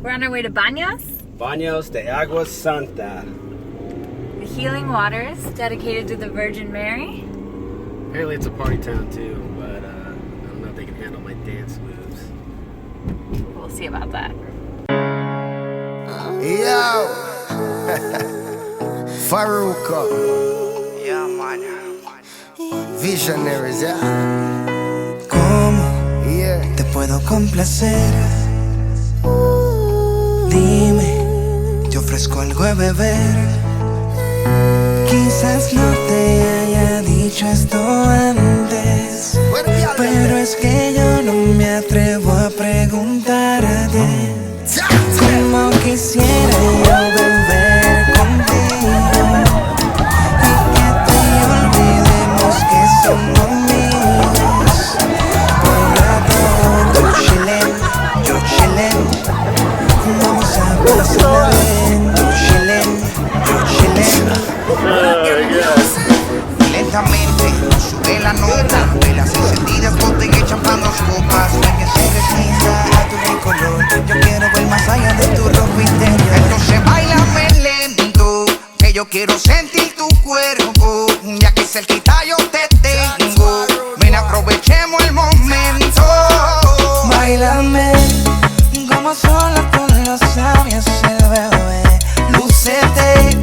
We're on our way to Baños, Baños de Agua Santa. the healing waters dedicated to the Virgin Mary. Apparently it's a party town too, but I don't know if they can handle my dance moves. We'll see about that. Yo, Faruko. Yeah, man. Visionaries, yeah. ¿Cómo Yeah. te puedo complacer? Dime, te ofrezco algo de beber. Quizás no te haya dicho esto antes, pero es que yo no me atrevo a preguntarte cómo quisiera yo beber contigo y que tú y yo olvidemos que somos amigos. Por rato, tú chillen, yo chillen, vamos a pasarla bien. Tú chillen, yo chillen. Lentamente sube la nota, velas encendidas, botella y champán, dos copas. Para que se resista a tu rico olor, yo quiero ver más allá de tu ropa interior. Entonces bailame lento, que yo quiero sentir tu cuerpo, ya que cerquita yo te tengo. Ven, aprovechemos el momento. Bailame como sola con los labios el bebé. Lúcete,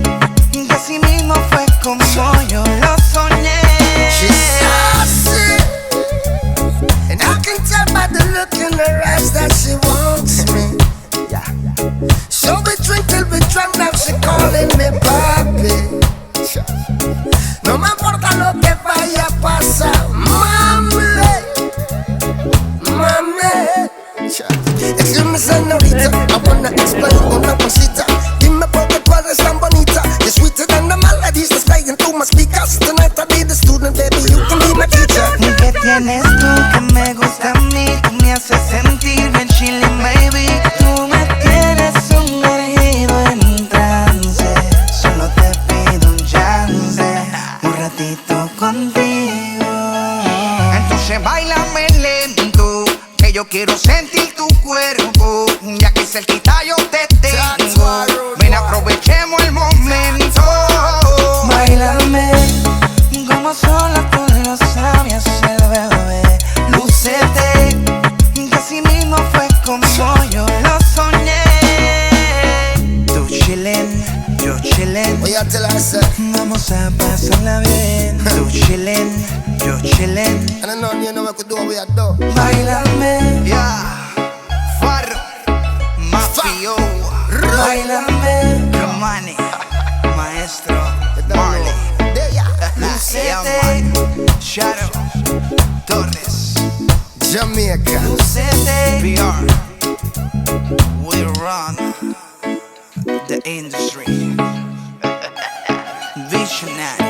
que así mismo fue como yo lo soñé. She's sassy, and I can tell by the look in her eyes that she wants me. So we drink till we drunk, now she calling me papi. No me importa lo que vaya a pasar, mami, mami. Excuse me, señorita, I wanna explain una cosita. Dime por qué tú eres tan bonita. You're sweeter than the melodies that's playing through my speakers. Tonight I'll be the student, baby, you can be my teacher. ¿Qué tienes tú que me gusta a mí? Tú me haces sentir bien chilling, baby. Tú me tienes sumergido en trance. Solo te pido un chance, un ratito contigo. Entonces bailame lento, que yo quiero sentir tu cuerpo, ya que cerquita yo te tengo. Ven, aprovechemos el momento. Bailame como sola con los labios el bebé. Lúcete, que así mismo fue como yo lo soñé. Tú chillen, yo chillen, Oye, te la hace. vamos a pasarla bien. Tú chillen, yo chillen. And I know you know what we do, we are done. Bailame, yeah, Farro, Mafio. Bailame, Romani, Maestro, Marley. Lucete, Shadow, Torres, Jamaica. Lucete, PR. We run the industry. Visionary.